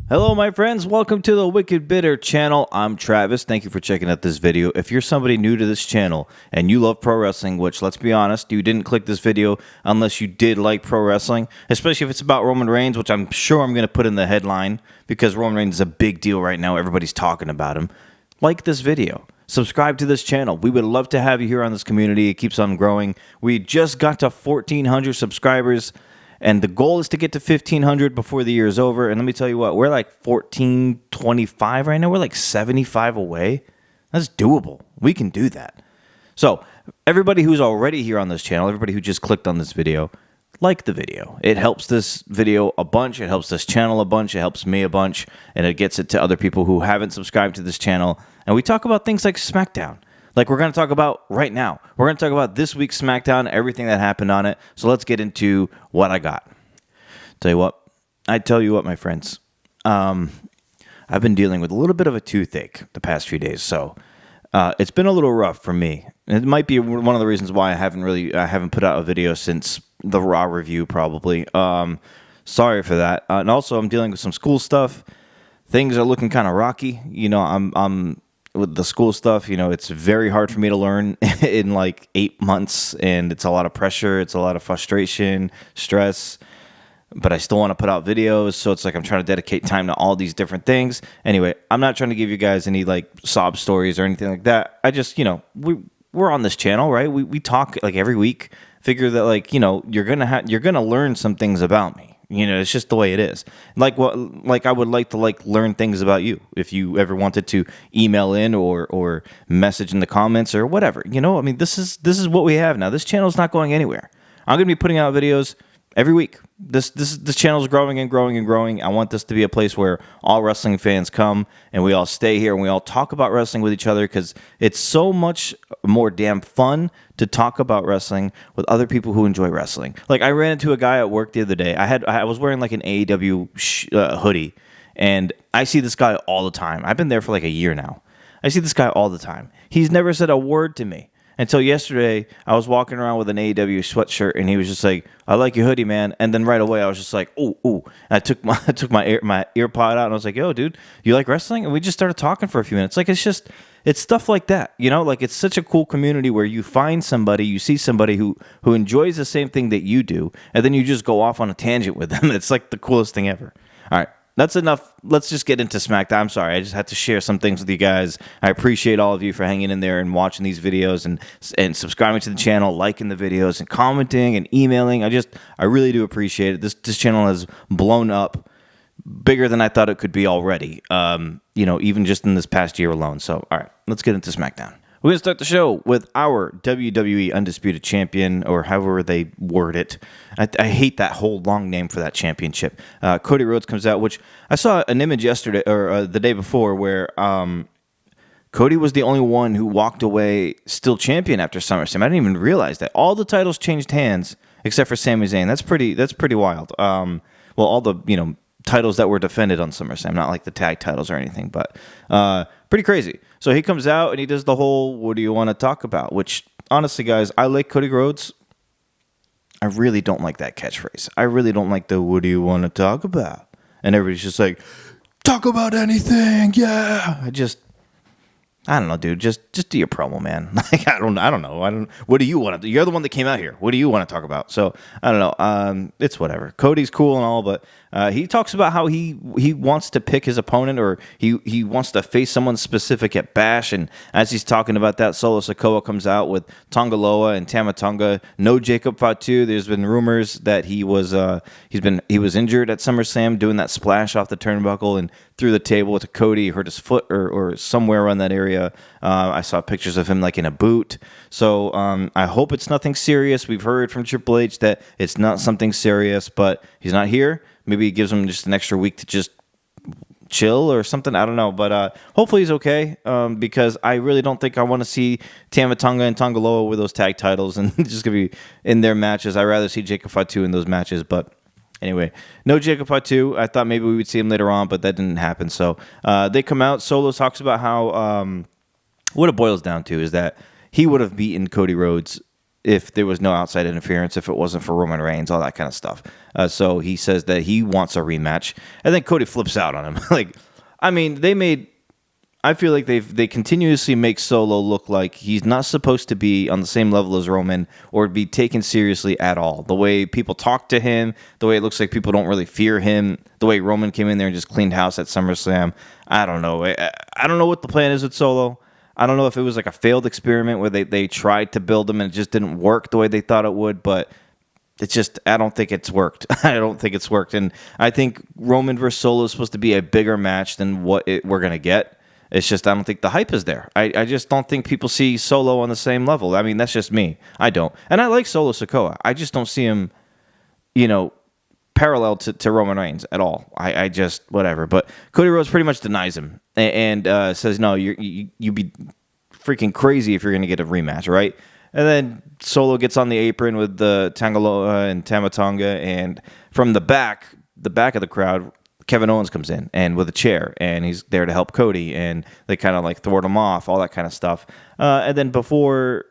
Hello, my friends. Welcome to the Wicked Bitter channel. I'm Travis. Thank you for checking out this video. If you're somebody new to this channel and you love pro wrestling, which, let's be honest, you didn't click this video unless you did like pro wrestling, especially if it's about Roman Reigns, which I'm sure I'm going to put in the headline because Roman Reigns is a big deal right now. Everybody's talking about him. Like this video. Subscribe to this channel. We would love to have you here on this community. It keeps on growing. We just got to 1,400 subscribers. And the goal is to get to 1,500 before the year is over. And let me tell you what, we're like 1,425 right now. We're like 75 away. That's doable. We can do that. So everybody who's already here on this channel, everybody who just clicked on this video, like the video. It helps this video a bunch. It helps this channel a bunch. It helps me a bunch. And it gets it to other people who haven't subscribed to this channel. And we talk about things like SmackDown. Like we're going to talk about right now. We're going to talk about this week's SmackDown, everything that happened on it. So let's get into what I got. Tell you what, my friends. I've been dealing with a little bit of a toothache the past few days. So it's been a little rough for me. It might be one of the reasons why I haven't put out a video since the Raw review, probably. Sorry for that. And also, I'm dealing with some school stuff. Things are looking kind of rocky. You know, I'm with the school stuff, you know, it's very hard for me to learn in like 8 months, and it's a lot of pressure, it's a lot of frustration, stress, but I still want to put out videos, so it's like I'm trying to dedicate time to all these different things. Anyway, I'm not trying to give you guys any like sob stories or anything like that. I just, you know, we're on this channel, right? We talk like every week. Figure that like, you know, you're gonna learn some things about me. You know, it's just the way it is. Like I would like to learn things about you. If you ever wanted to email in or message in the comments or whatever, you know, I mean, this is what we have now. This channel is not going anywhere. I'm going to be putting out videos every week. This channel is growing and growing and growing. I want this to be a place where all wrestling fans come and we all stay here and we all talk about wrestling with each other because it's so much more damn fun to talk about wrestling with other people who enjoy wrestling. Like I ran into a guy at work the other day. I was wearing like an AEW hoodie, and I see this guy all the time. I've been there for like a year now. I see this guy all the time. He's never said a word to me. Until yesterday, I was walking around with an AEW sweatshirt, and he was just like, "I like your hoodie, man." And then right away, I was just like, "Ooh, ooh!" And I took my earpod out, and I was like, "Yo, dude, you like wrestling?" And we just started talking for a few minutes. Like it's stuff like that, you know. Like it's such a cool community where you find somebody, you see somebody who enjoys the same thing that you do, and then you just go off on a tangent with them. It's like the coolest thing ever. All right. That's enough. Let's just get into SmackDown. I'm sorry. I just had to share some things with you guys. I appreciate all of you for hanging in there and watching these videos and subscribing to the channel, liking the videos and commenting and emailing. I really do appreciate it. This channel has blown up bigger than I thought it could be already. You know, even just in this past year alone. So, all right, let's get into SmackDown. We're going to start the show with our WWE Undisputed Champion, or however they word it. I hate that whole long name for that championship. Cody Rhodes comes out, which I saw an image yesterday, or the day before, where Cody was the only one who walked away still champion after SummerSlam. I didn't even realize that. All the titles changed hands except for Sami Zayn. That's pretty wild. Well, all the, you know, titles that were defended on SummerSlam, not like the tag titles or anything, but pretty crazy. So he comes out and he does the whole, "What do you want to talk about?" Which, honestly, guys, I like Cody Rhodes. I really don't like that catchphrase. I really don't like the "What do you want to talk about?" And everybody's just like, "Talk about anything, yeah." I don't know, dude. Just do your promo, man. Like I don't know. What do you want to do? You're the one that came out here. What do you want to talk about? So I don't know. It's whatever. Cody's cool and all, but he talks about how he wants to pick his opponent, or he wants to face someone specific at Bash. And as he's talking about that, Solo Sikoa comes out with Tonga Loa and Tama Tonga. No Jacob Fatu. There's been rumors that he was injured at SummerSlam doing that splash off the turnbuckle and through the table to Cody. He hurt his foot or somewhere around that area. I saw pictures of him like in a boot. So I hope it's nothing serious. We've heard from Triple H that it's not something serious, but he's not here. Maybe he gives him just an extra week to just chill or something. I don't know. But hopefully he's okay, because I really don't think I want to see Tama Tonga and Tonga Loa with those tag titles and just going to be in their matches. I'd rather see Jacob Fatu in those matches, but anyway, no Jacob Fatu. I thought maybe we would see him later on, but that didn't happen. So they come out. Solo talks about how what it boils down to is that he would have beaten Cody Rhodes if there was no outside interference, if it wasn't for Roman Reigns, all that kind of stuff. So he says that he wants a rematch, and then Cody flips out on him. I feel like they continuously make Solo look like he's not supposed to be on the same level as Roman or be taken seriously at all. The way people talk to him, the way it looks like people don't really fear him, the way Roman came in there and just cleaned house at SummerSlam. I don't know. I don't know what the plan is with Solo. I don't know if it was like a failed experiment where they tried to build him and it just didn't work the way they thought it would, but I don't think it's worked. I don't think it's worked. And I think Roman versus Solo is supposed to be a bigger match than what we're going to get. It's just I don't think the hype is there. I just don't think people see Solo on the same level. I mean, that's just me. I don't. And I like Solo Sikoa. I just don't see him, parallel to Roman Reigns at all. I just, whatever. But Cody Rhodes pretty much denies him and says, no, you'd be freaking crazy if you're going to get a rematch, right? And then Solo gets on the apron with the Tangaloa and Tamatonga, and from the back of the crowd, Kevin Owens comes in and with a chair, and he's there to help Cody, and they kind of like thwart him off, all that kind of stuff. And then before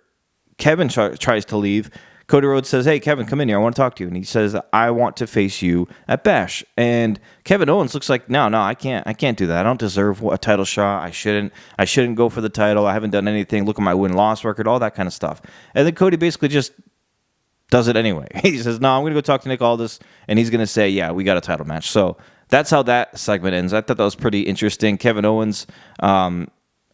Kevin tries to leave, Cody Rhodes says, "Hey, Kevin, come in here. I want to talk to you." And he says, "I want to face you at Bash." And Kevin Owens looks like, no, I can't do that. I don't deserve a title shot. I shouldn't go for the title. I haven't done anything. Look at my win-loss record, all that kind of stuff. And then Cody basically just does it anyway. He says, "No, I'm going to go talk to Nick Aldis," and he's going to say, "Yeah, we got a title match." So that's how that segment ends. I thought that was pretty interesting. Kevin Owens,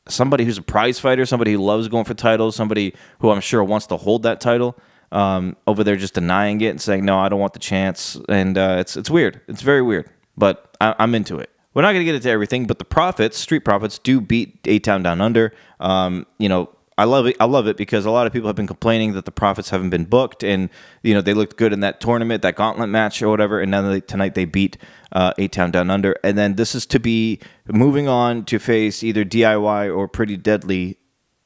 somebody who's a prize fighter, somebody who loves going for titles, somebody who I'm sure wants to hold that title, over there just denying it and saying, "No, I don't want the chance." And it's weird. It's very weird, but I'm into it. We're not going to get into everything, but the Profits, Street Profits, do beat A-Town Down Under. I love it. I love it because a lot of people have been complaining that the Profits haven't been booked, and they looked good in that tournament, that gauntlet match or whatever. And now tonight they beat A-Town Down Under, and then this is to be moving on to face either DIY or Pretty Deadly.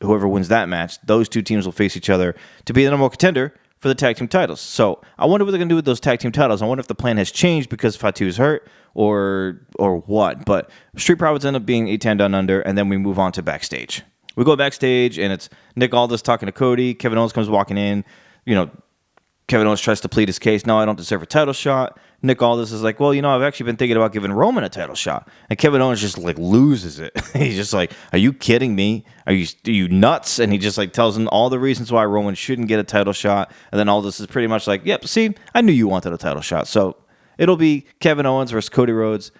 Whoever wins that match, those two teams will face each other to be the number one contender for the tag team titles. So I wonder what they're going to do with those tag team titles. I wonder if the plan has changed because Fatu is hurt or what. But Street Profits end up being A-Town Down Under, and then we move on to Backstage. We go backstage, and it's Nick Aldis talking to Cody. Kevin Owens comes walking in. Kevin Owens tries to plead his case. No, I don't deserve a title shot. Nick Aldis is like, well, I've actually been thinking about giving Roman a title shot. And Kevin Owens just like loses it. He's just like, are you kidding me? Are you nuts? And he just like tells him all the reasons why Roman shouldn't get a title shot. And then Aldis is pretty much like, yep, see, I knew you wanted a title shot. So it'll be Kevin Owens versus Cody Rhodes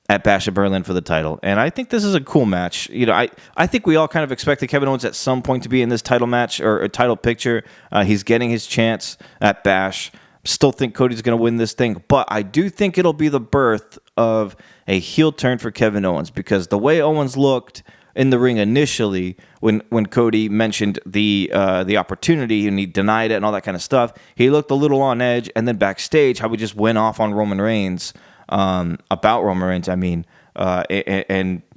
at Bash of Berlin for the title. And I think this is a cool match. I think we all kind of expected Kevin Owens at some point to be in this title match or a title picture. He's getting his chance at Bash. Still think Cody's going to win this thing, but I do think it'll be the birth of a heel turn for Kevin Owens, because the way Owens looked in the ring initially when Cody mentioned the opportunity and he denied it and all that kind of stuff, he looked a little on edge. And then backstage, how we just went off on Roman Reigns, about Roman Reigns, and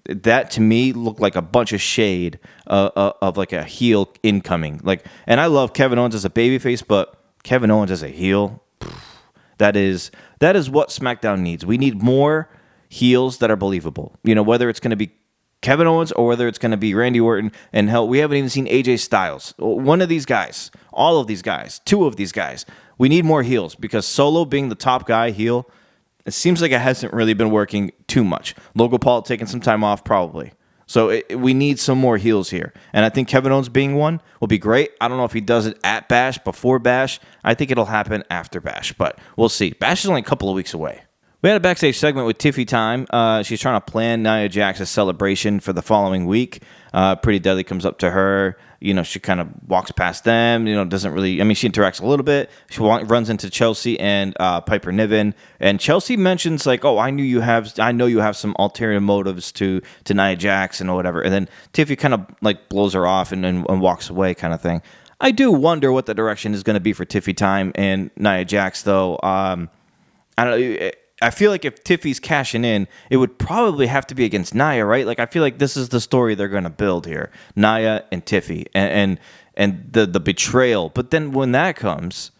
that to me looked like a bunch of shade of like a heel incoming. And I love Kevin Owens as a babyface, but Kevin Owens as a heel, that is what SmackDown needs. We need more heels that are believable. Whether it's going to be Kevin Owens or whether it's going to be Randy Orton, and hell, we haven't even seen AJ Styles. One of these guys, all of these guys, two of these guys. We need more heels, because Solo being the top guy heel, it seems like it hasn't really been working too much. Logan Paul taking some time off, probably. So we need some more heels here. And I think Kevin Owens being one will be great. I don't know if he does it at Bash, before Bash. I think it'll happen after Bash, but we'll see. Bash is only a couple of weeks away. We had a backstage segment with Tiffy Time. She's trying to plan Nia Jax's celebration for the following week. Pretty Deadly comes up to her. She kind of walks past them. Doesn't really. She interacts a little bit. She runs into Chelsea and Piper Niven, and Chelsea mentions like, "Oh, I know you have some ulterior motives to Nia Jax and whatever." And then Tiffy kind of like blows her off and walks away, kind of thing. I do wonder what the direction is going to be for Tiffy Time and Nia Jax, though. I don't know. I feel like if Tiffy's cashing in, it would probably have to be against Nia, right? Like, I feel like this is the story they're going to build here. Nia and Tiffy and the betrayal. But then when that comes,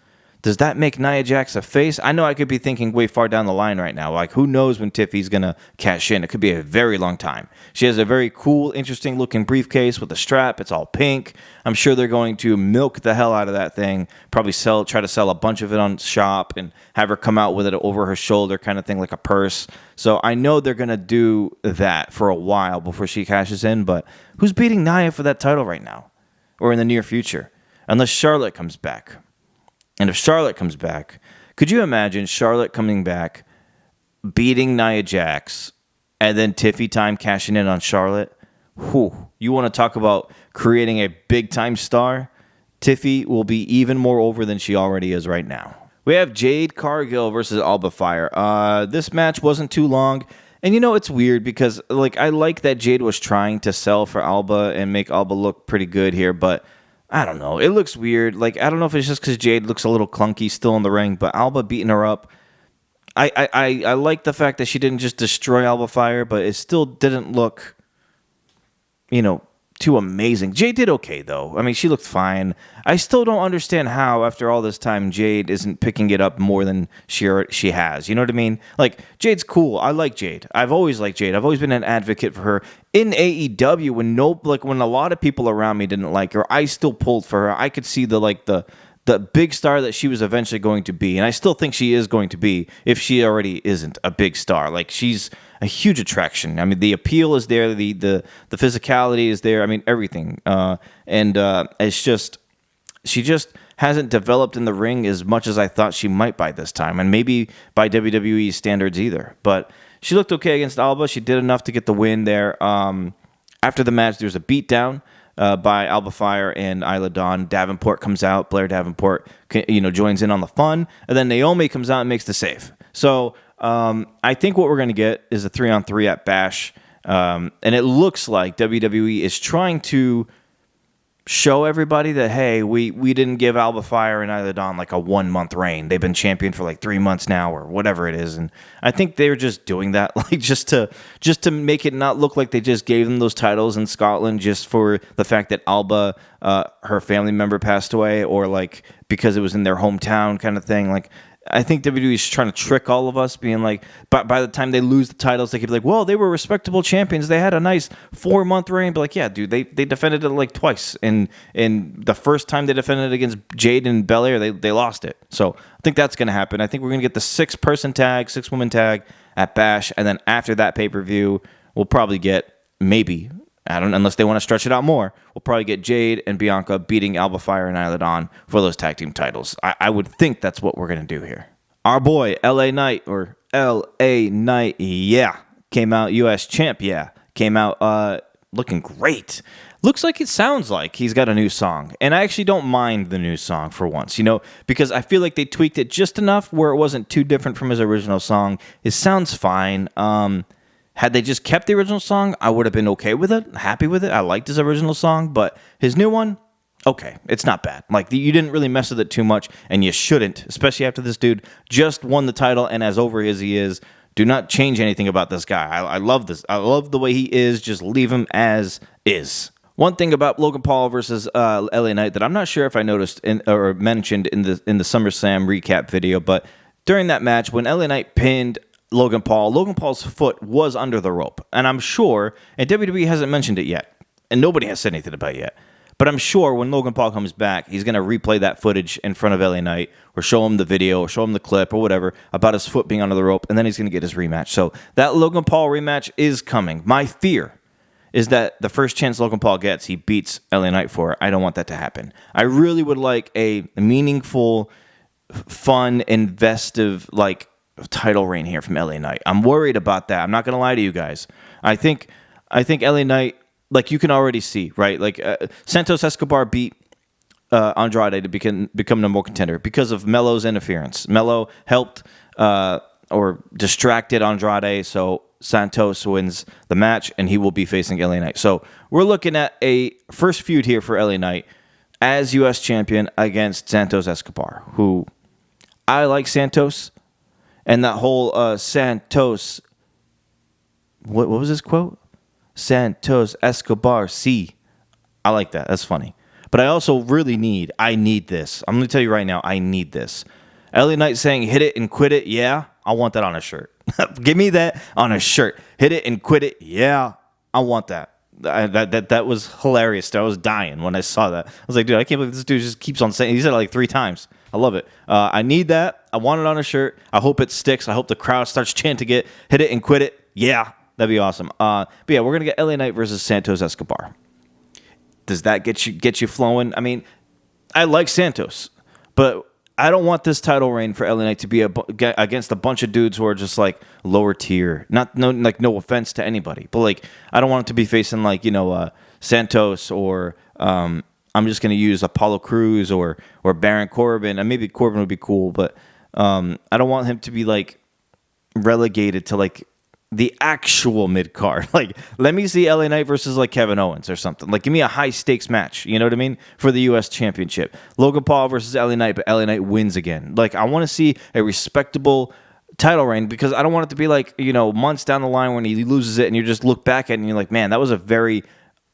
Does that make Nia Jax a face? I know I could be thinking way far down the line right now. Like, who knows when Tiffy's going to cash in? It could be a very long time. She has a very cool, interesting looking briefcase with a strap. It's all pink. I'm sure they're going to milk the hell out of that thing. Probably try to sell a bunch of it on shop and have her come out with it over her shoulder kind of thing, like a purse. So I know they're going to do that for a while before she cashes in. But who's beating Nia for that title right now or in the near future? Unless Charlotte comes back. And if Charlotte comes back, could you imagine Charlotte coming back, beating Nia Jax, and then Tiffy time cashing in on Charlotte? Whew. You want to talk about creating a big-time star? Tiffy will be even more over than she already is right now. We have Jade Cargill versus Alba Fire. This match wasn't too long. And you know, it's weird because I like that Jade was trying to sell for Alba and make Alba look pretty good here, but I don't know. It looks weird. I don't know if it's just because Jade looks a little clunky still in the ring, but Alba beating her up. I like the fact that she didn't just destroy Alba Fire, but it still didn't look, too amazing. Jade did okay, though. I mean, she looked fine. I still don't understand how, after all this time, Jade isn't picking it up more than she has. You know what I mean? Jade's cool. I like Jade. I've always liked Jade. I've always been an advocate for her. In AEW, when a lot of people around me didn't like her, I still pulled for her. I could see the big star that she was eventually going to be, and I still think she is going to be if she already isn't a big star. She's a huge attraction. I mean, the appeal is there, the physicality is there. I mean, everything. It's just she just hasn't developed in the ring as much as I thought she might by this time, and maybe by WWE standards either. But she looked okay against Alba. She did enough to get the win there. After the match, there's a beatdown by Alba Fire and Isla Dawn. Davenport comes out. Blair Davenport, joins in on the fun. And then Naomi comes out and makes the save. So I think what we're going to get is a 3-on-3 at Bash. And it looks like WWE is trying to show everybody that, hey, we didn't give Alba Fire and Isla Dawn a 1-month reign. They've been champion for 3 months now or whatever it is. And I think they're just doing that just to make it not look like they just gave them those titles in Scotland just for the fact that Alba, her family member passed away, or because it was in their hometown kind of thing. I think WWE is trying to trick all of us, being by the time they lose the titles, they could be well, they were respectable champions. They had a nice 4-month reign. But yeah, dude, they defended it twice. And the first time they defended it against Jade and Belair, they lost it. So I think that's going to happen. I think we're going to get the 6-woman tag at Bash. And then after that pay-per-view, we'll probably get maybe, unless they want to stretch it out more, we'll probably get Jade and Bianca beating Alba Fire and Isla Dawn for those tag team titles. I would think that's what we're going to do here. Our boy, LA Knight, yeah, came out, U.S. champ, yeah, came out looking great. Looks like it sounds like he's got a new song. And I actually don't mind the new song for once, because I feel like they tweaked it just enough where it wasn't too different from his original song. It sounds fine. Had they just kept the original song, I would have been okay with it, happy with it. I liked his original song, but his new one, okay, it's not bad. You didn't really mess with it too much, and you shouldn't, especially after this dude just won the title, and as over as he is, do not change anything about this guy. I love this. I love the way he is. Just leave him as is. One thing about Logan Paul versus LA Knight that I'm not sure if I noticed or mentioned in the SummerSlam recap video, but during that match, when LA Knight pinned Logan Paul's foot was under the rope. And I'm sure, and WWE hasn't mentioned it yet, and nobody has said anything about it yet, but I'm sure when Logan Paul comes back, he's going to replay that footage in front of LA Knight, or show him the video, or show him the clip, or whatever, about his foot being under the rope, and then he's going to get his rematch. So that Logan Paul rematch is coming. My fear is that the first chance Logan Paul gets, he beats LA Knight for it. I don't want that to happen. I really would like a meaningful, fun, investive, title reign here from LA Knight. I'm worried about that. I'm not going to lie to you guys. I think LA Knight, you can already see, right? Santos Escobar beat Andrade to become number one contender because of Melo's interference. Melo helped or distracted Andrade, so Santos wins the match, and he will be facing LA Knight. So we're looking at a first feud here for LA Knight as U.S. champion against Santos Escobar, who I like Santos. And that whole Santos, what was his quote? Santos Escobar, sí. I like that. That's funny. But I also really I need this. I'm going to tell you right now, I need this. LA Knight saying hit it and quit it. Yeah, I want that on a shirt. Give me that on a shirt. Hit it and quit it. Yeah, I want that. That was hilarious. I was dying when I saw that. I was like, dude, I can't believe this dude just keeps on saying. He said it like 3 times. I love it. I need that. I want it on a shirt. I hope it sticks. I hope the crowd starts chanting it. Hit it and quit it. Yeah, that'd be awesome. But yeah, we're gonna get LA Knight versus Santos Escobar. Does that get you flowing? I mean, I like Santos, but I don't want this title reign for LA Knight to be against a bunch of dudes who are just like lower tier. No offense to anybody, but like I don't want it to be facing like Santos or I'm just going to use Apollo Crews or Baron Corbin, and maybe Corbin would be cool, but I don't want him to be like relegated to like the actual mid card. Like, let me see LA Knight versus like Kevin Owens or something. Like, give me a high stakes match. You know what I mean? For the U.S. Championship, Logan Paul versus LA Knight, but LA Knight wins again. Like, I want to see a respectable title reign because I don't want it to be like months down the line when he loses it and you just look back at it and you're like, man, that was a very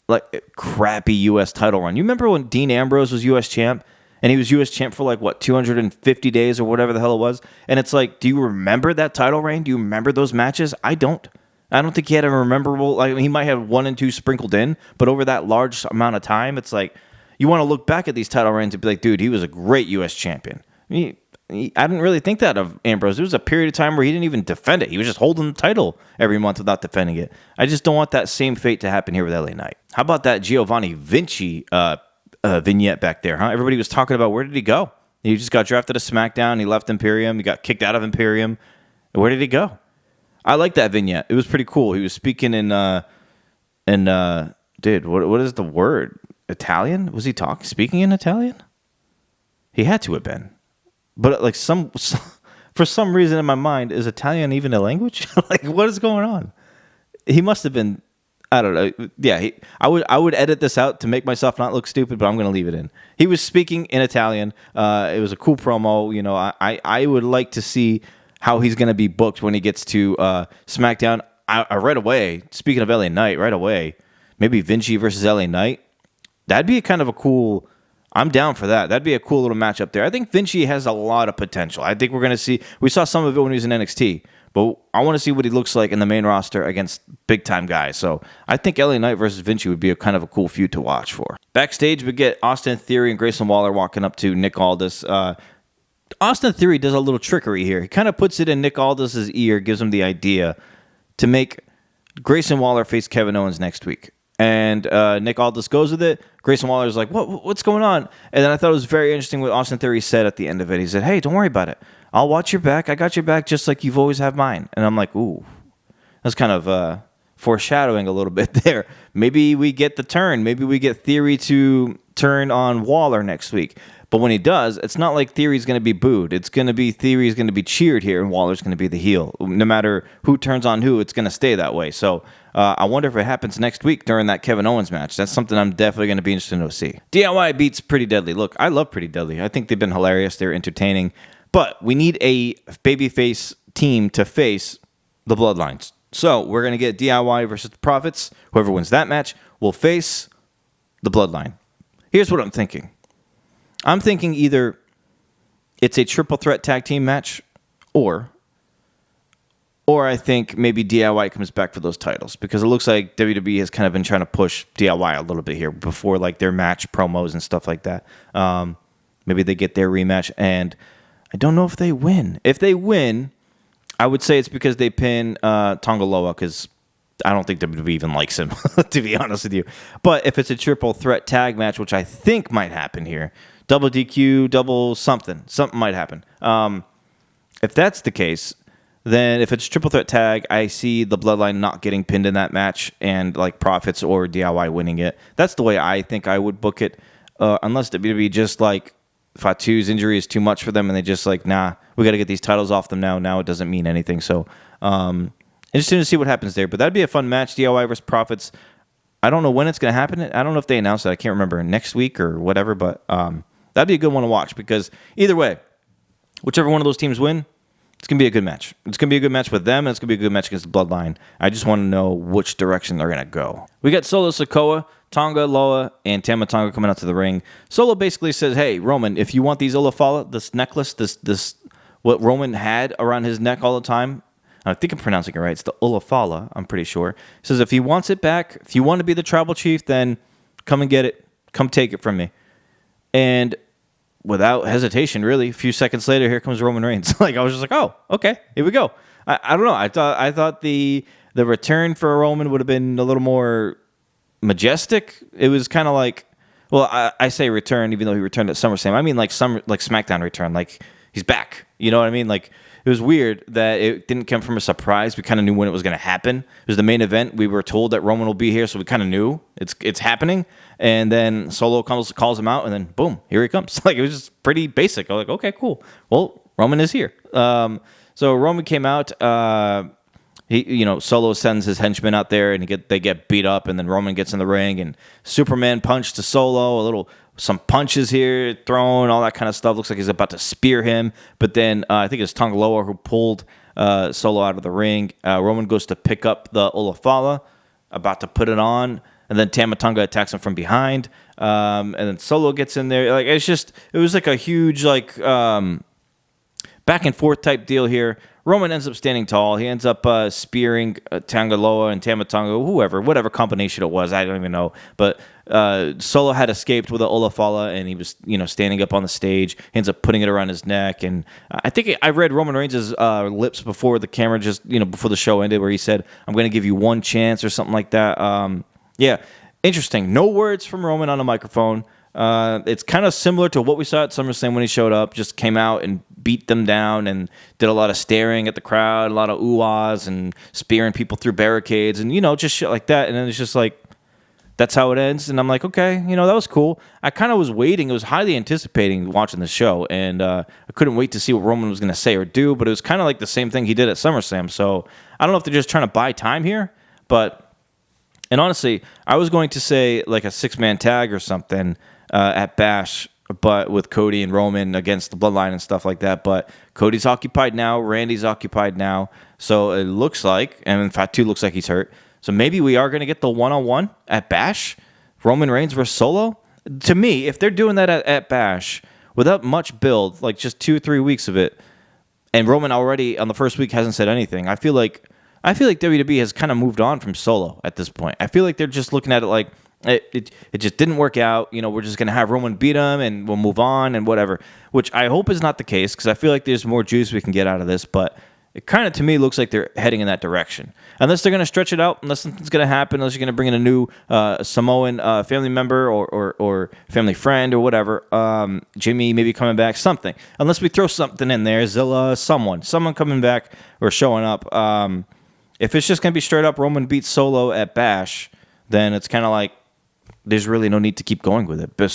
like crappy U.S. title run. You remember when Dean Ambrose was U.S. champ? And he was U.S. champ for 250 days or whatever the hell it was. And it's like, do you remember that title reign? Do you remember those matches? I don't. I don't think he had a memorable, he might have 1 and 2 sprinkled in, but over that large amount of time, it's like, you want to look back at these title reigns and be like, dude, he was a great U.S. champion. I didn't really think that of Ambrose. There was a period of time where he didn't even defend it. He was just holding the title every month without defending it. I just don't want that same fate to happen here with LA Knight. How about that Giovanni Vinci vignette back there, huh? Everybody was talking about where did he go? He just got drafted to SmackDown. He left Imperium. He got kicked out of Imperium. Where did he go? I like that vignette. It was pretty cool. He was speaking in dude, what is the word? Italian? Was he speaking in Italian? He had to have been. But like for some reason in my mind, is Italian even a language? Like, what is going on? He must have been. I don't know. Yeah, I would edit this out to make myself not look stupid, but I'm going to leave it in. He was speaking in Italian. It was a cool promo. I would like to see how he's going to be booked when he gets to SmackDown. Right away, speaking of LA Knight, right away, maybe Vinci versus LA Knight. That'd be a cool... I'm down for that. That'd be a cool little matchup there. I think Vinci has a lot of potential. I think we're going to see... We saw some of it when he was in NXT. But I want to see what he looks like in the main roster against big-time guys. So I think LA Knight versus Vinci would be a kind of a cool feud to watch for. Backstage, we get Austin Theory and Grayson Waller walking up to Nick Aldis. Austin Theory does a little trickery here. He kind of puts it in Nick Aldis' ear, gives him the idea to make Grayson Waller face Kevin Owens next week. And Nick Aldis goes with it. Grayson Waller's like, what's going on? And then I thought it was very interesting what Austin Theory said at the end of it. He said, hey, don't worry about it. I'll watch your back. I got your back just like you've always had mine. And I'm like, ooh, that's kind of foreshadowing a little bit there. Maybe we get the turn. Maybe we get Theory to turn on Waller next week. But when he does, it's not like Theory's going to be booed. It's going to be Theory's going to be cheered here, and Waller's going to be the heel. No matter who turns on who, it's going to stay that way. So I wonder if it happens next week during that Kevin Owens match. That's something I'm definitely going to be interested to see. DIY beats Pretty Deadly. Look, I love Pretty Deadly. I think they've been hilarious. They're entertaining. But we need a babyface team to face the Bloodlines. So we're going to get DIY versus the Profits. Whoever wins that match will face the Bloodline. Here's what I'm thinking. I'm thinking either it's a triple threat tag team match or I think maybe DIY comes back for those titles because it looks like WWE has kind of been trying to push DIY a little bit here before like their match promos and stuff like that. Maybe they get their rematch, and I don't know if they win. If they win, I would say it's because they pin Tonga Loa because I don't think WWE even likes him, to be honest with you. But if it's a triple threat tag match, which I think might happen here, double DQ, double something might happen. If that's the case, then if it's triple threat tag, I see the Bloodline not getting pinned in that match and like Profits or DIY winning it. That's the way I think I would book it, unless WWE just like Fatu's injury is too much for them and they just like, nah, we got to get these titles off them now. Now it doesn't mean anything. So interesting to see what happens there. But that'd be a fun match, DIY versus Profits. I don't know when it's going to happen. I don't know if they announced it. I can't remember, next week or whatever, but that'd be a good one to watch because either way, whichever one of those teams win, it's going to be a good match. It's going to be a good match with them, and it's going to be a good match against the Bloodline. I just want to know which direction they're going to go. We got Solo Sikoa, Tonga Loa, and Tama Tonga coming out to the ring. Solo basically says, hey, Roman, if you want these Olafala, this necklace, this what Roman had around his neck all the time. I think I'm pronouncing it right. It's the Olafala, I'm pretty sure. He says, if he wants it back, if you want to be the tribal chief, then come and get it. Come take it from me. And without hesitation, really, a few seconds later, here comes Roman Reigns. Like, I was just like, oh, okay, here we go. I don't know. I thought the return for Roman would have been a little more majestic. It was kind of like, well, I say return, even though he returned at SummerSlam. I mean, like SmackDown return, like he's back. You know what I mean? Like, it was weird that it didn't come from a surprise. We kind of knew when it was going to happen. It was the main event. We were told that Roman will be here, so we kind of knew it's happening. And then Solo calls him out, and then boom, here he comes. Like, it was just pretty basic. I was like, okay, cool. Well, Roman is here. So Roman came out. Solo sends his henchmen out there, and they get beat up, and then Roman gets in the ring, and Superman punch to Solo, some punches here thrown, all that kind of stuff. Looks like he's about to spear him, but then I think it's Tonga Loa who pulled Solo out of the ring. Roman goes to pick up the Olafala, about to put it on, and then Tama Tonga attacks him from behind, and then Solo gets in there. Like, it was like a huge back and forth type deal here. Roman ends up standing tall. He ends up spearing Tonga Loa and Tama Tonga, whatever combination it was. I don't even know. But Solo had escaped with the Olafala, and he was, standing up on the stage. He ends up putting it around his neck. And I think I read Roman Reigns' lips before the camera, before the show ended, where he said, "I'm going to give you one chance," or something like that. Yeah, interesting. No words from Roman on a microphone. It's kind of similar to what we saw at SummerSlam when he showed up. Just came out and beat them down and did a lot of staring at the crowd, a lot of ooh-ahs and spearing people through barricades and, just shit like that. And then it's just like, that's how it ends. And I'm like, okay, that was cool. I kind of was waiting. It was highly anticipating watching the show. And I couldn't wait to see what Roman was going to say or do. But it was kind of like the same thing he did at SummerSlam. So I don't know if they're just trying to buy time here. And honestly, I was going to say like a 6-man tag or something at Bash, but with Cody and Roman against the Bloodline and stuff like that. But Cody's occupied now. Randy's occupied now. So it looks like, and in fact, looks like he's hurt. So maybe we are going to get the one-on-one at Bash. Roman Reigns versus Solo. To me, if they're doing that at Bash without much build, like just 2 or 3 weeks of it, and Roman already on the first week hasn't said anything, I feel like WWE has kind of moved on from Solo at this point. I feel like they're just looking at it like, It just didn't work out. We're just going to have Roman beat him and we'll move on and whatever, which I hope is not the case because I feel like there's more juice we can get out of this. But it kind of, to me, looks like they're heading in that direction. Unless they're going to stretch it out, unless something's going to happen, unless you're going to bring in a new Samoan family member or family friend or whatever, Jimmy maybe coming back, something. Unless we throw something in there, Zilla, someone coming back or showing up. If it's just going to be straight up Roman beats Solo at Bash, then it's kind of like, there's really no need to keep going with it. But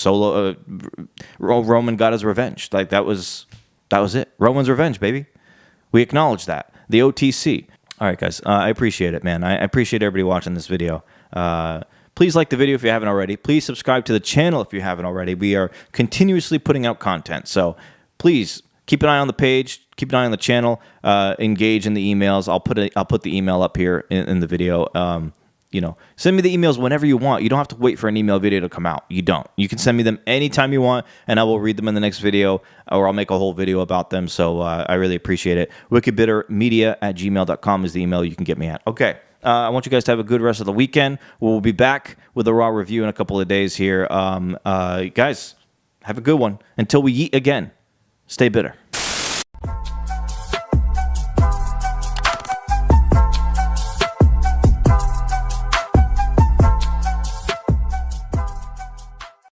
Roman got his revenge. Like, that was it. Roman's revenge, baby. We acknowledge that. The OTC. All right, guys. I appreciate it, man. I appreciate everybody watching this video. Please like the video if you haven't already. Please subscribe to the channel if you haven't already. We are continuously putting out content. So please keep an eye on the page. Keep an eye on the channel. Engage in the emails. I'll put the email up here in the video. Send me the emails whenever you want. You don't have to wait for an email video to come out. You don't. You can send me them anytime you want, and I will read them in the next video, or I'll make a whole video about them. So I really appreciate it. wickedbittermedia@gmail.com is the email you can get me at. Okay. I want you guys to have a good rest of the weekend. We'll be back with a Raw review in a couple of days here. Guys, have a good one. Until we eat again, stay bitter.